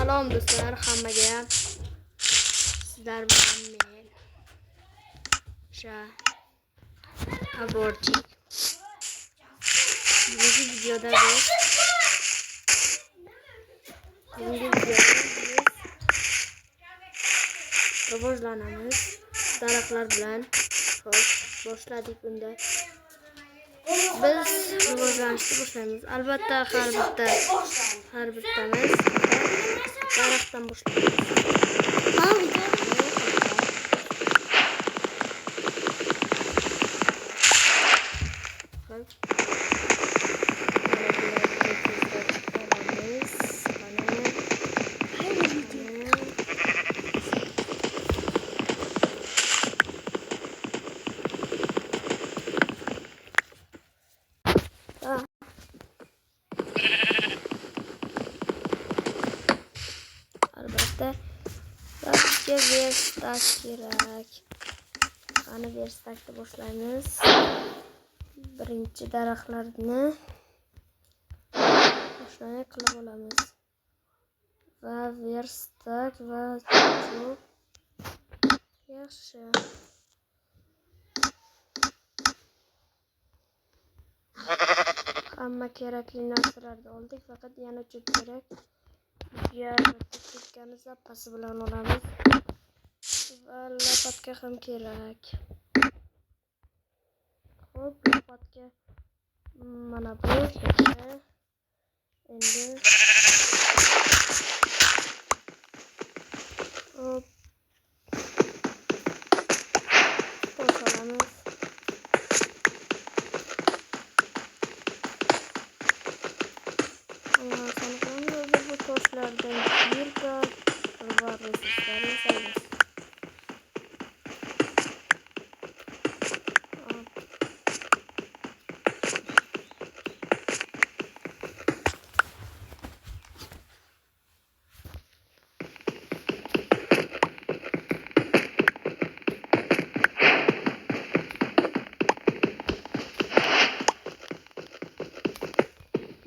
Salom do'stlar hammaga. Sizlar bilan men Abortik. Bugungi videoda biz rivojlanamiz daraxtlar bilan. Xo'p, boshladik unda. Biz rivojlanishni boshlaymiz. Albatta har bittamiz daraxtdan boshlaymiz. Albatta bizga verstak kerak. Qani verstakda boshlaymiz. Birinchi daraxtlarni boshlanib qilib olamiz. Va verstak va cho'p. Yaxshi. Hamma kerakli narsalarni oldik, faqat yana cho'p kerak. Bizga zappasi bilan olamiz. Va lopatka ham kerak. Xo'p, lopatka mana bu yaxshi. Endi hop olamiz. Bu toshlardan yirga va resistlar yasaymiz.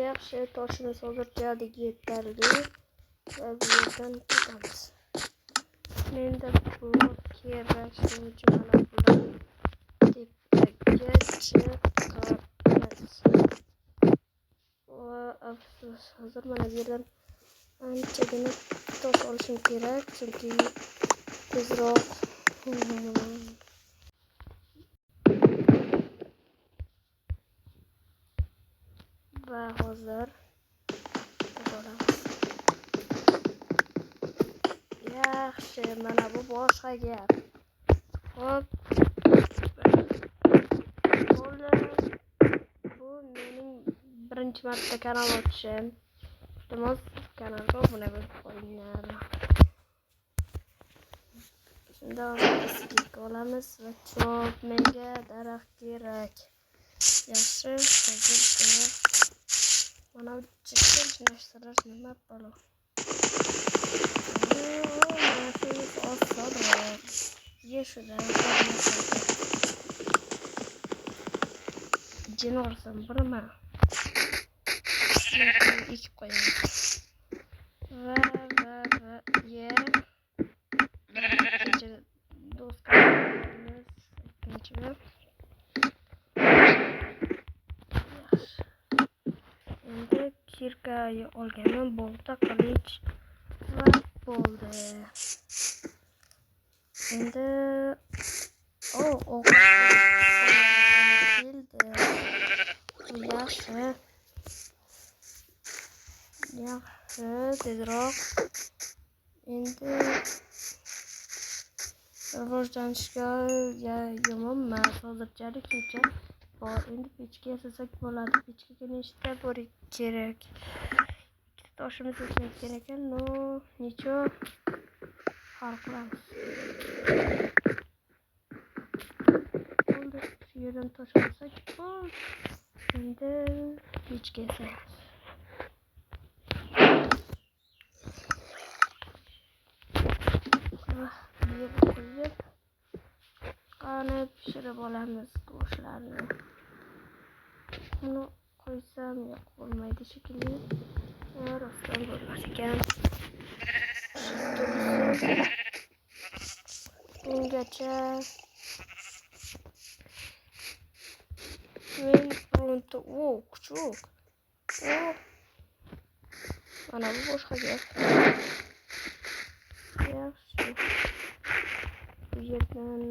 Yaxshi, toshimiz hozircha yetarli va bu yerdan ketamiz. Menda blok kerak, shuning uchun mana bular tepaga chiqamiz. Va afsus, hozir mana bu yerdan anchagina tosh olishim kerak, chunki tezroq va hozir olamiz. Yaxshi, mana bu boshqa gap. Hop. Bu mening birinchi marta kanal ochishim. Iltimos kanalga obuna bo'lib qo'yinglar. Shunda hozir olamiz va cho'p, menga daraxt kerak. Yaxshi, hozir mana bu narsalar nima bo'ladi? Osonroq. Yeshidan jin olsam birma. Ikki qo'yamiz. Va ye. Do'stlarimiz ikkinchi. Endi kirkaga olganman, bolta, qilich va bo'ldi. Endi keldi. Yaxshi, tezroq. Endi rivojlanishga yomonmas, hozirchalik shuncha bor. Endi pechka yasasak bo'ladi. Pechkaga nechta bor kerak? Ikkita toshimiz yetmayotgan ekan. Necha hal qilamiz. Bo'ldi, shu yerdan tosh olsak bo'ldi. Endi pechka yasaymiz. Qani pishirib olamiz go'shtlarni. Buni qo'ysam yo'q bo'lmaydi shekilli. Rostdan bo'lmas ekan. Bungacha men fronti kuchuk. Mana bu boshqa gap. Yaxshi. Bu yerdan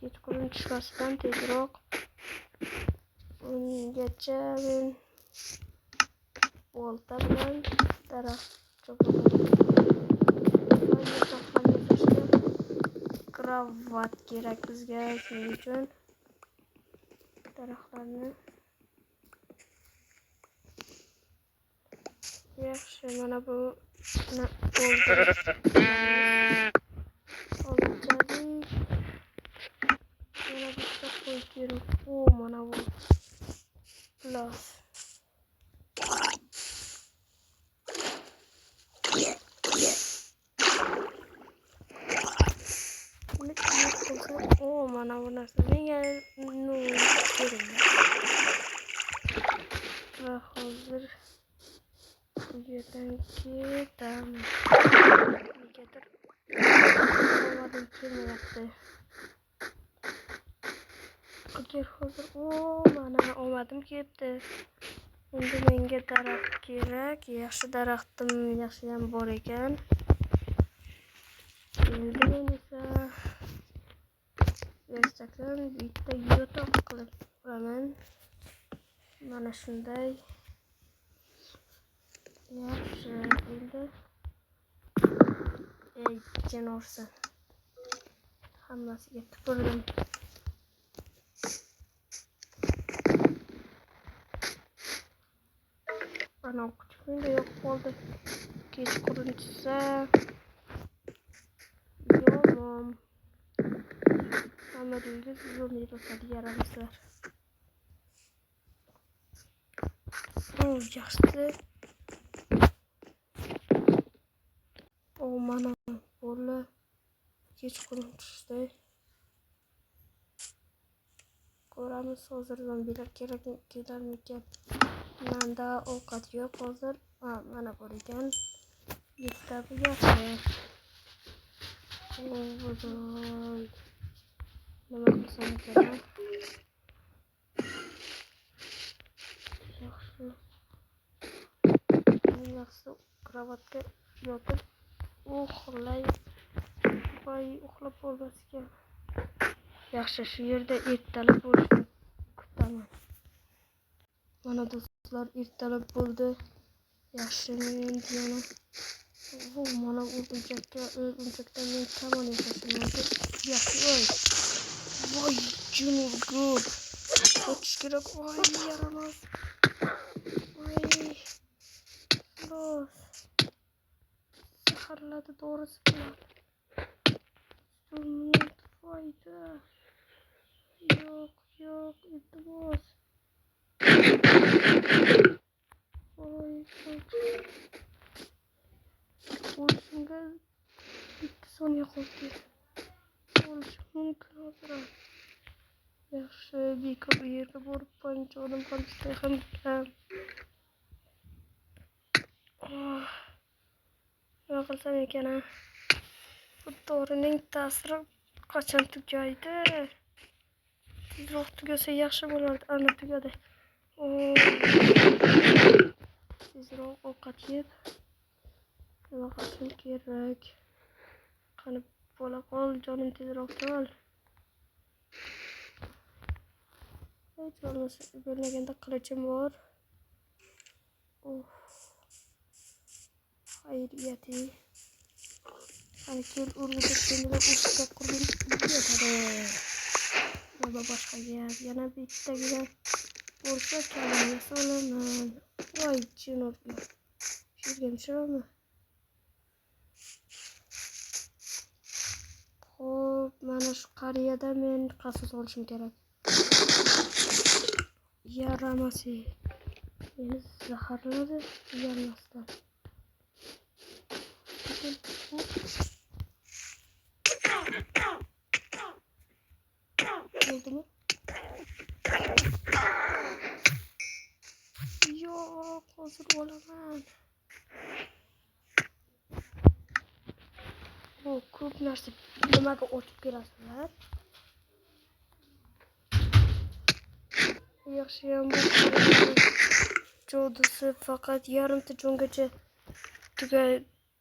kechqurun tushmasdan tezroq ungacha men bolta bilan daraxt chopaman. Kravat kerak bizga, shuning uchun daraxtlarni yaxshi mana bu o'ldirib olib yana bitta qo'y kerak. Mana bu plas. Mana bu narsa menga kerak. Va hozir bu yerdan ketaman. Negadir omadim kelmayapti. Agar hozir mana omadim kelibdi. Endi menga daraxt kerak. Yaxshi daraxtim yaxshiyam bor ekan. Endi men esa versakdan bitta yotoq qilib quraman. Mana shunday. Yaxshi, endi jinorsan. Hammasiga tupurdim. Ana kuchugimda yo'q bo'ldi. Kechqurun tushsa yomon. Hamma joyga zo'rni rosadi yaramaslar. Yaxshi. Mana bo'la kechqurun tushdi. Ko'ramiz hozir zombilar kelarmikan. Menda ovqat yo'q hozir. Mana bor ekan. Bitta bu yaxshi. Nima qilsam kerak? Yaxshi kravatga yotib uxlab bo'lmasga. Yaxshi, shu yerda ertalab bo'lishini kutaman. Mana do'stlar, ertalab bo'ldi. Yaxshi, endi yana mana o'rgimchakdan men kamon yasashim mumkin. Yaxshi, voy junurgur. Qochish kerak. Yaramas. Zaharladi doğrusu bilan. Foyda. Yo'q, iltimos. O'lishimga bitta soniya qoldi. O'lishim mumkin hozir. Yaxshi, bekor bu yerga borib qancha odam qolishdi ham. Nima qilsam ekan? Bu dorining ta'siri qachon tugaydi? Tezroq tugasa yaxshi bo'lardi. Ana tugadi. Tezroq ovqat yeb nima qilishim kerak? Qani bo'la qol, jonim tezroq qol. Hech bo'lmaganda qilichim bor. Xayriyati. Qani kel urg'izib sendilar ustiga qurdim yetadi. Nima boshqa gap? Yana bittagina bo'lsa kalimga solaman. Voy jinurlar. Shirgan shirami? Xo'p, mana shu qariyada men qasos olishim kerak. Yaramasi. Meni zaharladi, uyalmasdan. Bo'ldimi? Yo'q, hozir olaman. O, ko'p narsa nimaga o'tib kelasizlar? Yaxshiyam bu jodusi faqat yarimta jongacha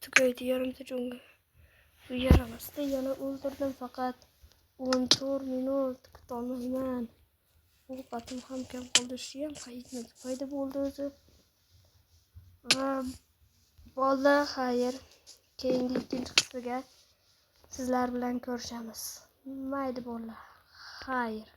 tugaydi, yarimta jonga. Bu yaramasda yana o'ldirdim, faqat 14 minut kutolmayman. Ovqatim ham kam qoldi, shu ham foyda bo'ldi o'zi. Va bola xayr, keyingi ikkinchi qismiga sizlar bilan ko'rishamiz. Mayli bola, xayr.